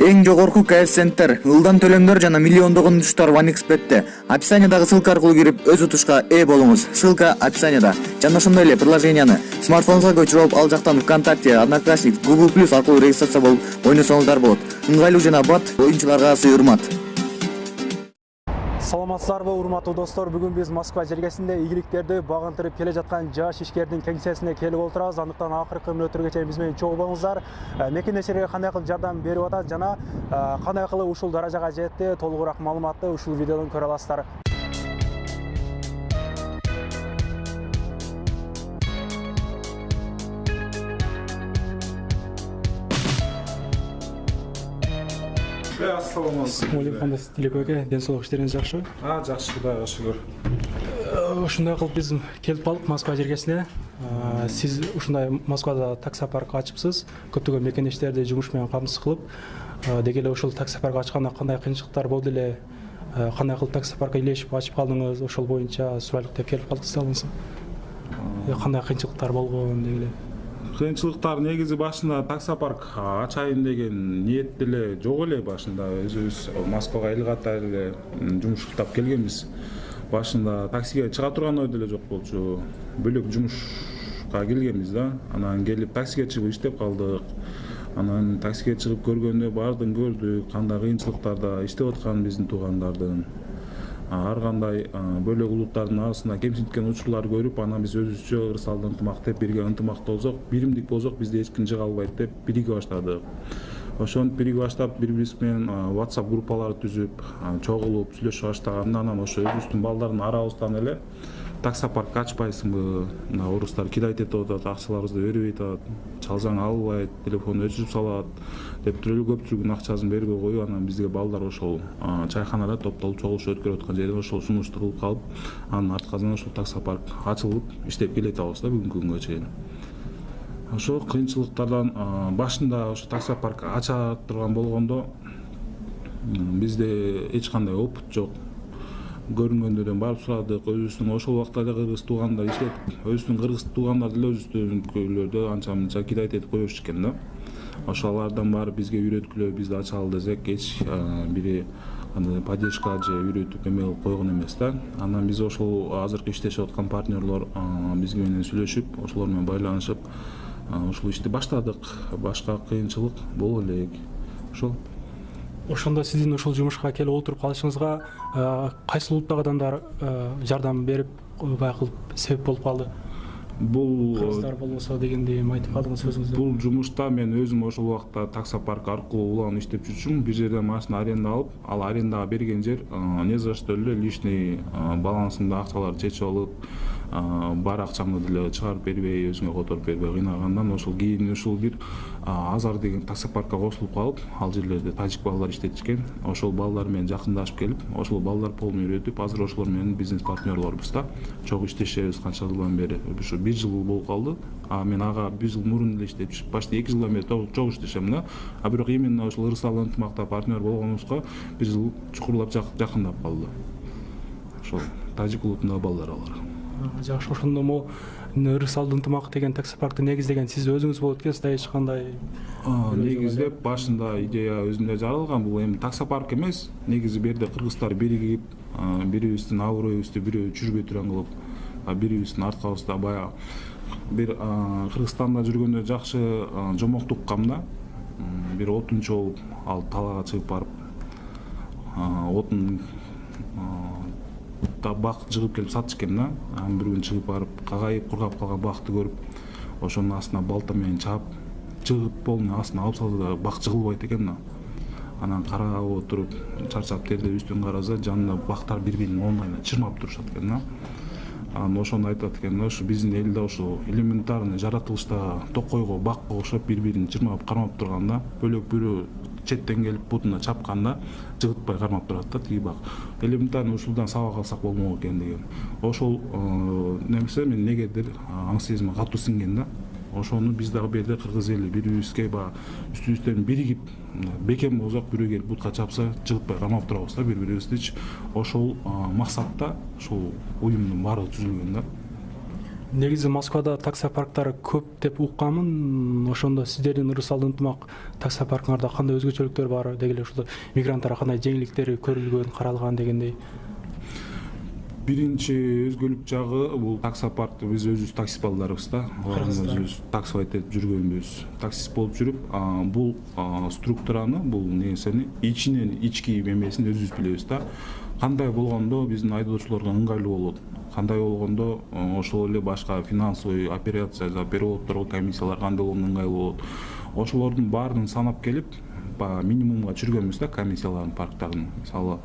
Эң жогорку коэффициенттер, ылдам төлөмдөр жана миллиондогон утуштар OneXBet'те. Описаниядагы ссылка аркылуу кирип өз утушка ээ болуңуз. Ссылка описанияда. Жана ошондой эле приложенияны смартфонуңузга көчүрүп, ал жактан ВКонтакте, Одноклассник, Google+ аркылуу регистрация болуп ойносоңуздар болот. Ыңгайлуу жана бат оюнчуларга асы урмат. Саламатсыздарбы, урматтуу достор. Бүгүн биз Москва жергесинде ийгиликтерди багынтырып келе жаткан жаш ишкердин кеңсесине келип отурабыз. Андыктан акыркы мүнөттөргө чейин биз менен чогуу болуңуздар. Мекендештерге кандай кылып жардам берип атат жана кандай кылып ушул даражага жетти, толугураак маалыматты ушул видеодон көрө аласыздар. Assalamu Алейкум, Тилек ден соолук иштериңиз жакшыбы? Жакшы, Кудайга шүгүр. Ушундай кылып биз келип калдык Москва жергесине. Сиз ушундай Москвада таксопарк ачыпсыз, көптөгөн мекендештерди жумуш менен камсыз кылып, деги эле ушул таксопарк ачканда кандай кыйынчылыктар болду эле, кандай кылып таксопаркка илешип ачып калдыңыз, ошол боюнча сурайлык деп келип калдык сиз. Кандай кыйынчылыктар болгон деги эле. Кыйынчылыктар негизи башында таксопарк ачайын деген ниет деле жок эле башында. Өзүбүз Москвага эл катары эле жумуш тап келгенбиз. Башында таксиге чыга турган ой деле жок болчу. Бөлөк жумушка келгенбиз да. Анан келип таксиге чыгып иштеп калдык. Анан таксиге чыгып көргөндө баардыгын көрдүк, кандай кыйынчылыктарда иштеп аткан биздин туугандардын. Ар кандай бөлөк улуттардын арасында кемсинткен учурларды көрүп, анан биз өзүбүзчө ырсалды ынтымак деп бирге ынтымакта болсок, биримдик болсок бизди эч ким жыга албайт деп бириге баштадык. Ошентип бириге баштап бири-бирибиз менен WhatsApp группаларды түзүп, чогулуп сүйлөшүп баштаганда анан ошо өзүбүздүн балдардын арабыздан эле таксопарк ачпайсыңбы? Мына орустар кидайт этип атат, акчаларыбызды бербей атат, чалсаң албайт, телефонду өчүрүп салат деп туруп эле көпчүлүгүнүн акчасын бербей коюп, анан бизге балдар ошол чайканада топтолуп чогулуш өткөрүп аткан жерде ошол сунушту кылып калып, анын арткасынан ошол таксопарк ачылып иштеп келе жатабыз да бүгүнкү күнгө чейин. Ошол кыйынчылыктардан башында ошо таксопарк ача турган болгондо бизде эч кандай опыт жок. Көрүнгөндөрдөн барып сурадык, өзүбүздүн ошол убакта эле кыргыз туугандар иштеп, өзүбүздүн кыргыз туугандар деле өзүбүздүнкүлөрдө анча мынча кидайт этип коюш экен да. Ошолордон барып бизге үйрөткүлө, бизди ачалы десек, эч бири андай поддержка же үйрөтүп эме кылып койгон эмес да. Анан биз ошол азыркы иштешип аткан партнерлор бизге менен сүйлөшүп, ошолор менен байланышып, ушул ишти баштадык. Башка кыйынчылык боло элек. Ошол. Ошондо сиздин ушул жумушка келип отуруп калышыңызга кайсы улуттагы адамдар жардам берип, бай кылып себеп болуп калды? Бул кыргыздар болбосо дегендей айтып калдыңыз өзүңүз. Бул жумушта мен өзүм ошол убакта таксопарк аркылуу улам иштеп жүрчүмүн. Бир жерден машина аренда алып, ал арендага берген жер не за что эле лишний балансымды акчаларды чечип алып, бар акчамды деле чыгарып бербей, өзүңө которуп бербей кыйнагандан ошол кийин ушул бир Азар деген таксопаркка кошулуп калып, ал жерлерде тажик балдар иштетишкен. Ошол балдар менен жакындашып келип, ошол балдар полун үйрөтүп, азыр ошолор менен бизнес партнерлорбуз да. Чогуу иштешебиз канча жылдан бери. Ушу 1 жыл болуп калды. Мен ага 1 жыл мурун эле иштеп, почти 2 жылдан бери чогуу иштешем да. Бирок именно ошол ырсал ынтымакта партнер болгонубузга 1 жыл чукурлап жакындап калды. Ошол тажик улутундагы балдар алар. Жакшы, ошондо ырсалды ынтымак деген таксопаркты негиздеген сиз өзүңүз болот экенсиз да, эч кандай негиздеп башында идея өзүмдө жаралган. Бул эми таксопарк эмес, негизи бу жерде кыргыздар биригип, бирибиздин аброюбузду бирөө чүрбөй турган кылып, бирибиздин арткабызда баягы бир Кыргызстанда жүргөндө жакшы жомоктук уккам да. Бир отунчу болуп, ал талаага чыгып барып, отун бак жыгып келип сатышкен да. Анан бир күн чыгып барып, кагайып кургап калган бакты көрүп, ошонун астына балта менен чаап, жыгып полный астына алып салды да, бак жыгылбайт экен да. Анан карап отуруп, чарчап тердеп үстүн караса, жанында бактар бири-биринин оңдайына чырмап турушат экен да. Анан ошону айтат экен да, ушу биздин элде ошо элементарный жаратылышта токойго, бакка окшоп бири-бирин чырмап кармап турганда, бөлөк бирөө четтен келип бутуна чапканда жыгытпай кармап турат да тиги бак. Элементарный ушулдан сабак алсак болмок экен деген. Ошол немесе мен негедир аң сезими катуу сиңген да. Ошону биз дагы бу жерде кыргыз эли бири-бирибизге баягы үстүбүздөн биригип, бекем болсок бирөө келип бутка чапса жыгытпай кармап турабыз да бири-бирибизди. Ошол максатта ушул уюмдун баардыгы түзүлгөн да. Негизи Москвада таксопарктар көп деп укканмын. Ошондо сиздердин Ырысалды ынтымак таксопаркыңарда кандай өзгөчөлүктөр бар, деги эле ушул мигранттарга кандай жеңилдиктер көрүлгөн, каралган дегендей. Биринчи өзгөлүк жагы бул таксопаркты биз өзүбүз такси балдарыбыз да. Өзүбүз таксовать этип жүргөнбүз. Таксист болуп жүрүп, бул структураны, бул нерсени ички эмесин өзүбүз билебиз да. Кандай болгондо биздин айдоочуларга ыңгайлуу болот. Кандай болгондо ошол эле башка финансовый операция, переводторго комиссиялар кандай болгондо ыңгайлуу болот. Ошолордун баарын санап келип, минимумга түшүргөнбүз да комиссиялардын парктардын. Мисалы,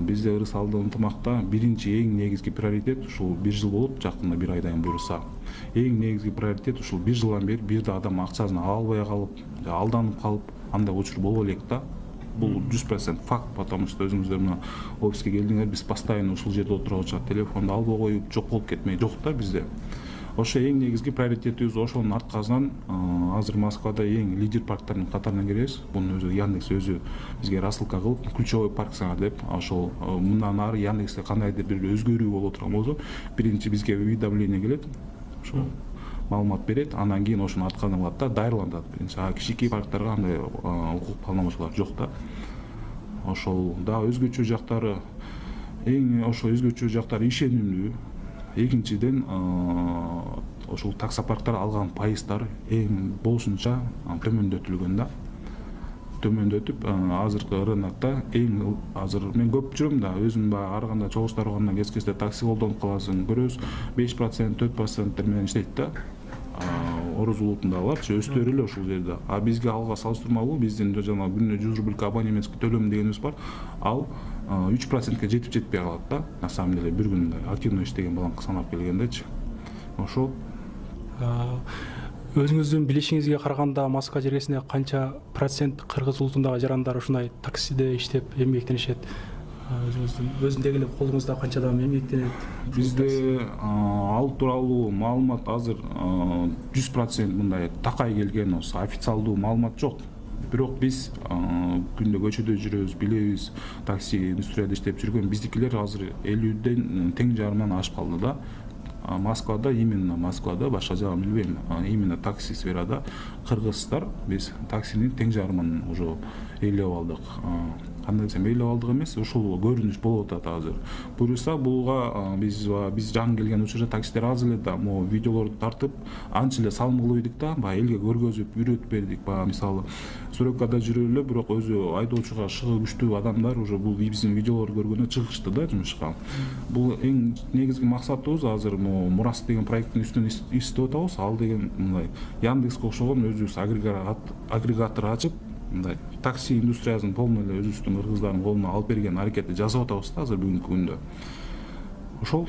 бизде Ырысалды ынтымакта биринчи эң негизги приоритет ушул 1 жыл болот, жакында 1 айдан буюрса. Эң негизги приоритет ушул 1 жылдан бери бир да адам акчасын ала албай калып, алданып калып, андай учур болбой элек да. Бул 100% факт, потому что өзүңүздөр мына офиске келдиңер, биз постоянно ушул жерде отурачак, телефонду албай коюп, жоголуп кетмей жок да бизде. Ошо эң негизги приоритетибиз, ошонун арткасынан азыр Москвада эң лидер парктардын катарына киребиз. Бунун өзү Яндекс өзү бизге рассылка кылып, ключевой парксыңар деп, ошол мындан ары Яндексте кандайдыр бир өзгөрүү болуп турган болсо, биринчи бизге уведомление келет. Ошол маалымат берет, андан кийин ошону аткарып алат да, дайырланат биринчи. Кичинекей парктарга андай укук полномочиялар жок да. Ошол да өзгөчө жактары, эң ошо өзгөчө жактары ишенимдүү. Экинчиден, ошол таксопарктар алган пайыздар эң болушунча төмөндөтүлгөн да. Төмөндөтүп, азыркы рынокто эң азыр мен көп жүрөм да, өзүм баягы ар кандай чогулуштар болгондо кез-кезде такси колдонуп каласың, көрөбүз 5%, 4% менен иштейт да. Орус улутунда аларчы өстөр эле ошол жерде. Бизге алга салыштырмалуу, биздин жана күнүнө 100 рублька абонементский төлөм дегенибиз бар. Ал 3%ке жетип жетпей калат да. На самом деле бир күндө активно иштеген баланкы санап келгендечи. Ошол. Өзүңүздүн билишиңизге караганда Москва жергесинде канча процент кыргыз улутундагы жарандар ушундай таксиде иштеп эмгектенишет? Өзүн деги эле колуңузда канча адам эмгектенет? Бизде ал тууралуу маалымат азыр 100% мындай такай келген официалдуу маалымат жок. Бирок биз күндө көчөдө жүрөбүз, билебиз, такси индустрияда иштеп жүргөн биздикилер азыр 50ден тең жарымдан ашып калды да. Москвада, именно Москвада, башка жагын билбейм, именно такси сферада кыргыздар биз таксинин тең жарымын уже ээлеп алдык. Кандай десем, ээлеп алдык эмес, ушул көрүнүш болуп атат азыр. Буюрса, буга биз жаңы келген учурда таксилер аз эле да, могу видеолорду тартып, анча эле салмыктуу идик да, баягы элге көргөзүп, үйрөтүп бердик. Баягы мисалы, Стройкада жүрүп эле, бирок өзү айдоочуга шыгы күчтүү адамдар уже бул биздин видеолорду көргөндө чыгышты да жумушка. Бул эң негизги максатыбыз азыр Мурас деген проекттин үстүнөн иштеп атабыз. Ал деген мындай Яндекске окшогон өзүбүз агрегатор ачып, мындай такси индустриясын полный эле өзүбүздүн кыргыздардын колуна алып берген аракетти жасап атабыз да азыр бүгүнкү күндө. Ошол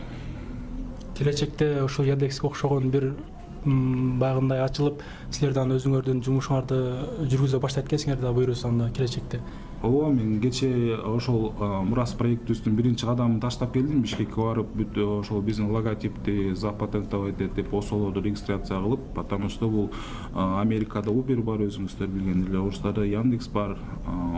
Келечекте ушул Яндекске окшогон бир багындай ачылып, силердин өзүңөрдүн жумушуңарды жүргүзө баштайт экенсиңер да буюрса анда келечекте. Ооба, мен кечээ ошол Мурас проектибиздин биринчи кадамын таштап келдим. Бишкекке барып, бүт ошол биздин логотипти запатентовать этип, осолорду регистрация кылып, потому что бул Америкада Uber бар, өзүңүздөр билген эле, Орустарда Яндекс бар,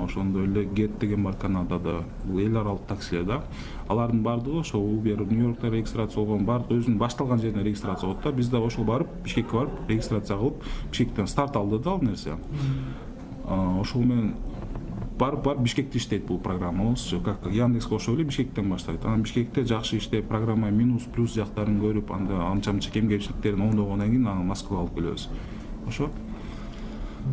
ошондой эле Get деген бар Канадада. Бул эл аралык таксилер да. Алардын бардыгы ошол Uber Нью-Йоркто регистрация болгон, бардыгы өзүнүн башталган жерине регистрация болот да. Биз да ошол барып, Бишкекке барып регистрация кылып, Бишкектен старт алды да ал нерсе. Ошол менен барып Бишкекте иштейт бул программа. Как Яндекске окшоп эле Бишкектен баштайт. Анан Бишкекте жакшы иштеп, программа минус плюс жактарын көрүп, анда анча-мынча кем-кемчиликтерин оңдогондон кийин анан Москвага алып келебиз. Ошо.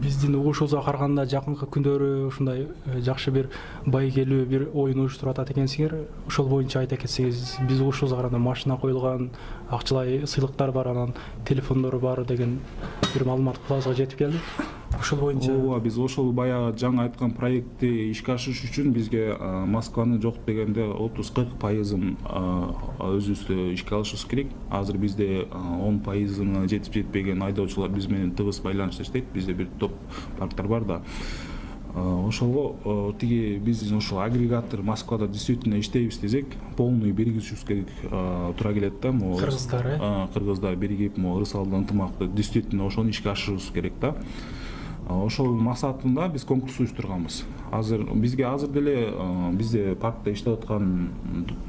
Биздин угушубузга караганда жакынкы күндөрү ушундай жакшы бир байгелүү бир оюн уюштуруп атат экенсиңер. Ошол боюнча айта кетсеңиз, биз угушубузга караганда машина коюлган, акчалай сыйлыктар бар, анан телефондору бар деген бир маалымат кулабызга жетип келди. Ошол боюнча ооба, биз ошол баягы жаңы айткан проектти ишке ашырыш үчүн бизге Москваны жок дегенде 30-40% өзүбүз ишке алышыбыз керек. Азыр бизде 10% жетип жетпеген айдоочулар биз менен тыгыз байланышта иштейт. Бизде бир топ парктар бар да. Ошолго тиги биздин ошол агрегатор Москвада действительно иштейбиз десек, полный биригишибиз керек тура келет да. Кыргыздар биригип, Ырысалды ынтымакты действительно ошону ишке ашырыбыз керек да. Ошол максатында биз конкурс уюштурганбыз. Азыр деле бизде паркта иштеп аткан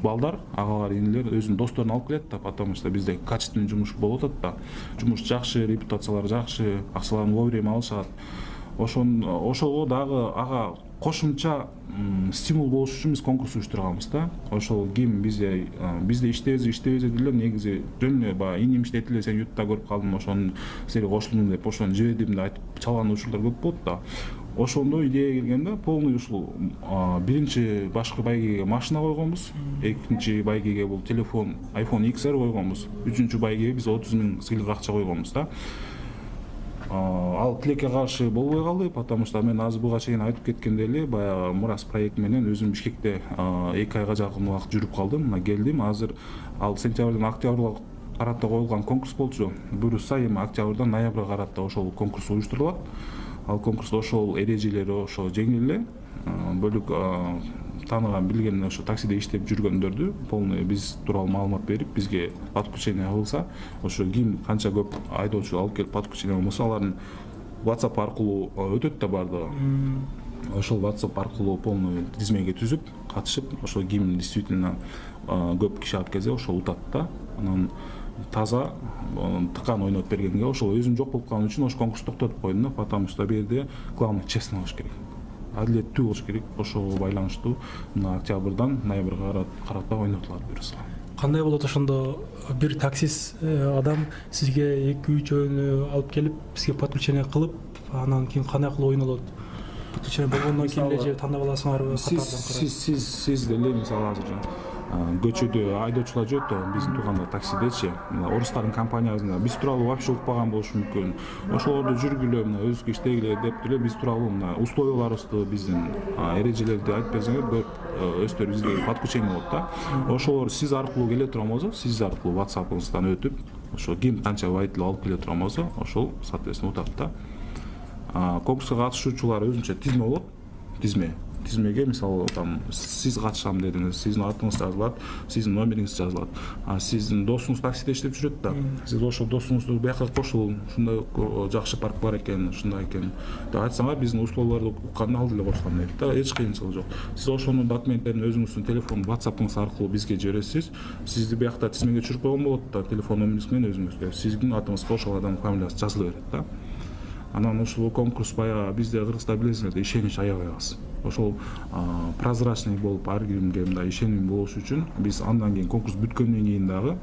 балдар, агалар, инилер өзүнүн досторун алып келет да, потому что бизде качественный жумуш болуп атат да. Жумуш жакшы, репутациялары жакшы, акчаларын вовремя алышат. Ошого дагы ага кошумча стимул болуш үчүн биз конкурс уюштурганбыз да. Ошол ким бизде иштебиз деле негизи жөн эле баягы иним иштейт эле, сен ютта көрүп калдым, ошону силерге кошулдум деп, ошону жибердим деп айтып чалган учурлар көп болот да. Ошондо идея келгенде полный ушул биринчи башкы байгеге машина койгонбуз, экинчи байгеге бул телефон iPhone XR койгонбуз, үчүнчү байгеге биз 30 000 сыйлык акча койгонбуз да. Ал тилекке каршы болбой калды, потому что мен азыр буга чейин айтып кеткендей эле баягы Мурас проект менен өзүм Бишкекте 2 айга жакын убакыт жүрүп калдым. Мына келдим. Азыр ал сентябрдан октябрга карата коюлган конкурс болчу. Буюрса эми октябрдан ноябрга карата ошол конкурс уюштурулат. Ал конкурста ошол эрежелери ошо жеңил эле. Бөлүк тааныган билген ошо таксиде иштеп жүргөндөрдү полный биз тууралуу маалымат берип, бизге подключение кылса, ошо ким канча көп айдоочу алып келип подключение болсо, алардын WhatsApp аркылуу өтөт да бардыгы. Ошол WhatsApp аркылуу полный тизмеге түзүп, катышып, ошо ким действительно көп киши алып келсе, ошол утат да. Анан таза тыкан ойноп бергенге ошол өзүм жок болуп калган үчүн ошол конкурсту токтотуп койдум да, потому что бу жерде главное честно болуш керек. Адилеттүү болуш керек. Ошого байланыштуу мына октябрдан ноябрга карата ойнотулат буюрса. Кандай болот ошондо бир таксист адам сизге 2-3 ойуну алып келип, бизге подключение кылып, анан кийин кандай кылып ойнолот? Подключение болгондон кийин эле же тандап аласыңарбы катардан? Сиз деле мисалы азыр көчөдө айдоочулар жүрөт да, биздин тууганда таксидечи, мына орустардын компаниясында биз тууралуу вообще укпаган болушу мүмкүн. Ошолорду жүргүлө, мына өзгө иштегиле деп деле биз тууралуу мына условияларыбызды, биздин эрежелерди айтып берсеңер, көп өздөрү бизге подключение болот да. Ошолор сиз аркылуу келе турган болсо, сиз аркылуу WhatsApp-ыңыздан өтүп, ошо ким канча водитель алып келе турган болсо, ошол соответственно утат да. Конкурска катышуучулар өзүнчө тизме болот. Тизмеге мисалы там сиз катышам дедиңиз, сиздин атыңыз жазылат, сиздин номериңиз жазылат. Сиздин досуңуз таксиде иштеп жүрөт да. Сиз ошол досуңузду бияка кошул, ушундай жакшы парк бар экен, ушундай экен деп айтсаңар, биздин условияларды укканда ал деле кошулам дейт да. Эч кыйынчылык жок. Сиз ошонун документтерин өзүңүздүн телефон, WhatsApp-ыңыз аркылуу бизге жибересиз. Сизди биякта тизмеге түшүрүп койгон болот да, телефон номериңиз менен өзүңүзгө. Сиздин атыңызга ошол адамдын фамилиясы жазыла берет да. Анан ушул конкурс баягы бизде Кыргызда билесиңер да, ишенич аябай аз. Ошол прозрачный болуп ар кимге мындай ишеним болуш үчүн биз андан кийин конкурс бүткөндөн кийин дагы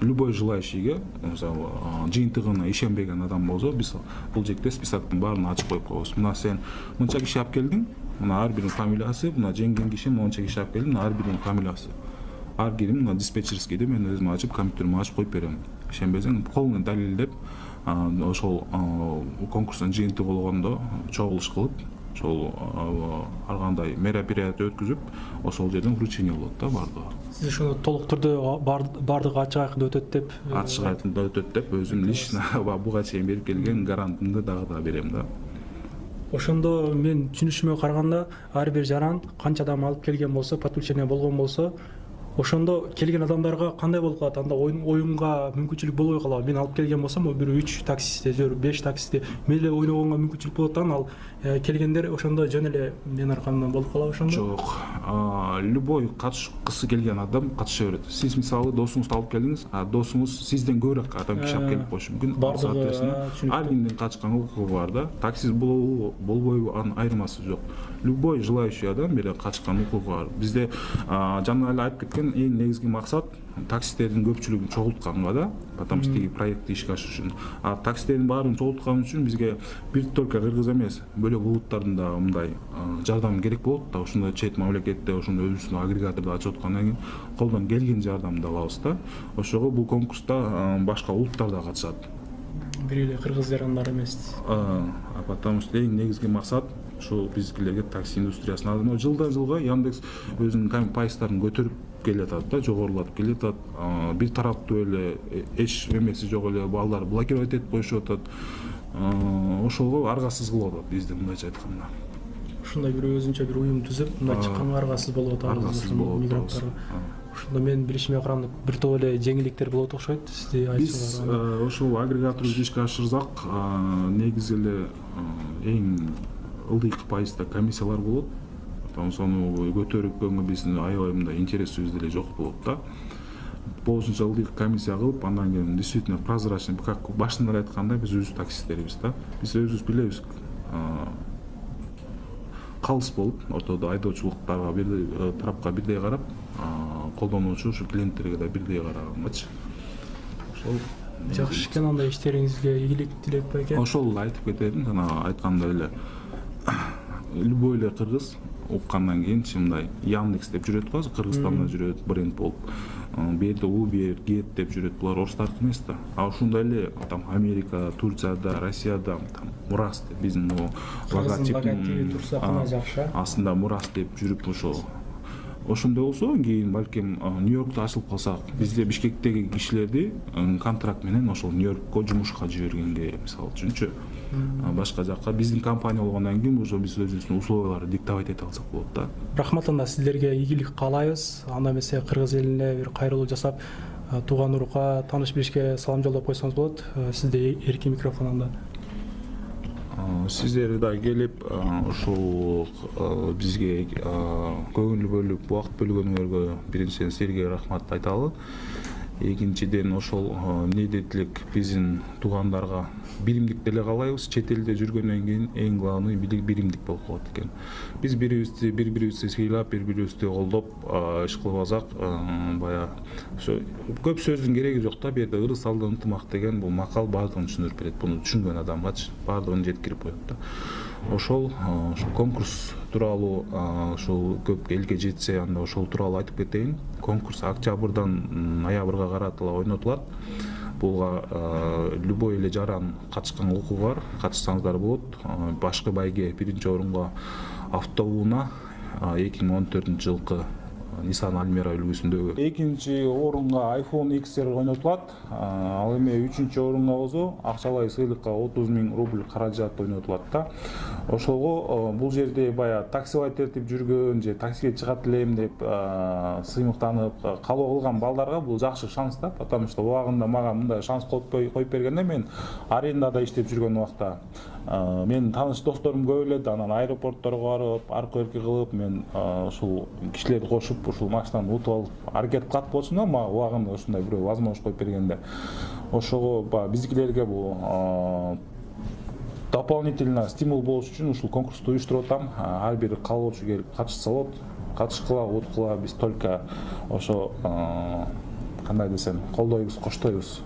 любой желающийге, мисалы жыйынтыгына ишенбеген адам болсо, биз бул жекте списоктун баарын ачып коюп коебуз. Мына сен мынча киши алып келдиң, мына ар биринин фамилиясы, мына жеңген киши монча киши алып келди, мына ар биринин фамилиясы. Ар кирим мына диспетчерскийде мен өзүм ачып, компьютериме ачып коюп берем. Ишенбесең, полный далилдеп, ошол конкурстун жыйынтыгы болгондо чогулуш кылып, ошол ар кандай мероприятие өткүзүп, ошол жерден вручение болот да бардыгы. Сиз ошону толук түрдө бардыгы ачык айкын өтөт деп, ачык айкын өтөт деп өзүм лично буга чейин берип келген гарантымды дагы берем да. Ошондо мен түшүнүшүмө караганда ар бир жаран канча адам алып келген болсо, подключение болгон болсо, ошондо келген адамдарга кандай болуп калат? Анда оюнга мүмкүнчүлүк болбой калабы? Мен алып келген болсом, бир 3 таксистте, 5 таксистте мен эле ойногонго мүмкүнчүлүк болот да, ал келгендер ошондо жөн эле мен аркамдан болуп калабы ошондо? Жок. Любой катышкысы келген адам катыша берет. Сиз мисалы досуңузду алып келдиңиз, досуңуз сизден көбүрөөк адам киши алып келип коюшу мүмкүн. Соответственно, ар кимдин катышкан укугу бар да. Таксист болобу, болбойбу, анын айырмасы жок. Любой желающий адам бере катышкан укугу бар. Бизде жана эле айтып кеткен эң негизги максат таксисттердин көпчүлүгүн чогултканга да, потому что проектти ишке ашырыш үчүн. Таксисттердин баарын чогулткан үчүн бизге бир только Кыргыз эмес, бөлөк улуттардын да мындай жардам керек болот да. Ушундай чет мамлекетте ошондой өзүбүздүн агрегаторду ачып аткандан кийин колдон келген жардамды алабыз да. Ошого бул конкурста башка улуттар да катышат. Бир эле кыргыз жарандары эмес. Потому что эң негизги максат ушул бизгилерге такси индустриясына жылдан жылга Яндекс өзүнүн пайыздарын көтөрүп келатат да, жогорулатып келатат. Бир тараптуу эле эч эмеси жок эле балдар блокировать этип коюшуп атат. Ошого аргасыз кылып атат бизди мындайча айтканда. Ушундай бир өзүнчө бир уюм түзүп, мындай чыкканга аргасыз болуп атат. Аргасыз болуп атат. Ошондо менин билишиме караганда бир топ эле жеңилдиктер болот окшойт. Сизди биз айтсаңар. ошол агрегаторду ишке ашырсак негизи эле эң ылдый пайызда комиссиялар болот. Ошону көтөрүпкөнгө биздин аябай мындай интересибиз деле жок болот да. Болушунча ылдый комиссия кылып, андан кийин действительно прозрачный, как башында эле айткандай, биз өзүбүз таксисттербиз да. Биз өзүбүз билебиз. Калыс болуп, ортодо айдоочулуктарга бирдей тарапка бирдей карап, колдонуучу ушу клиенттерге да бирдей карагангачы. Ошол Жакшы экен, анда иштериңизге ийгилик тилеп байке. ошол айтып кетейин, жана айткандай эле любой эле кыргыз уккандан кийин мындай Яндекс деп жүрөт го, Кыргызстанда жүрөт бренд болуп. Берде Uber, Get деп жүрөт, булар орустардыкы эмес да. А ушундай эле там Америка, Турцияда, Россияда там Мурас деп биздин логотип турса кана жакшы. астында Мурас деп жүрүп ошондой болсо кийин балким Нью-Йоркто ачылып калсак, бизде Бишкектеги кишилерди контракт менен ошол Нью-Йоркко жумушка жибергенге мисалы үчүнчү башка жакка биздин компания болгондон кийин уже биз өзүбүздүн условияларды диктовать эте алсак болот да. Рахмат, анда сиздерге ийгилик каалайбыз. Анда эмесе кыргыз элине бир кайрылуу жасап, тууган урукка, тааныш билишке салам жолдоп койсоңуз болот. Сизде эркин микрофон анда. Сиздер да келип ушул бизге көңүл бөлүп убакыт бөлгөнүңөргө биринчиден силерге рахмат айталы. Экинчиден ошол эмнедет элек биздин туугандарга биримдик деле каалайбыз. Чет элде жүргөндөн кийин эң главный биримдик болуп калат экен. Биз бири-бирибизди сыйлап, бири-бирибизди колдоп иш кылып алсак, баягы ошо көп сөздүн кереги жок да. Бу жерде ырыс алды ынтымак деген бул макал баардыгын түшүндүрүп берет. Буну түшүнгөн адамгачы баардыгын жеткирип коет да. Ошол конкурс тууралуу ошол көп элге жетсе, анда ошол тууралуу айтып кетейин. Конкурс октябрдан ноябрга каратыла ойнотулат. Буга любой эле жаран катышканга укугу бар, катышсаңыздар болот. Башкы байге биринчи орунга автоунаа 2014 жылкы Nissan Almera үлгүсүндөгү. Экинчи орунга iPhone XR ойнотулат. Ал эми үчүнчү орунга болсо акчалай сыйлыкка 30 000 рубль каражат ойнотулат да. Ошого бул жерде баягы таксилайт этип жүргөн же таксиге чыгат элем деп сыймыктанып калоо кылган балдарга бул жакшы шанс да, потому что убагында мага мындай шанс коюп бергенде мен арендада иштеп жүргөн убакта мен тааныш досторум көп эле, анан аэропортторго барып, арка-эрки кылып мен ушул кишилерди кошуп ушул машинаны утуп алып аракет кылат болчумун да, мага убагында ушундай бирөө возможность коюп бергенде. Ошого биздикилерге бул дополнительно стимул болуш үчүн ушул конкурсту уюштуруп атам. Ар бир каалоочу келип катышса болот. Катышкыла, уткула, биз только ошо кандай десем, колдойбуз, коштойбуз.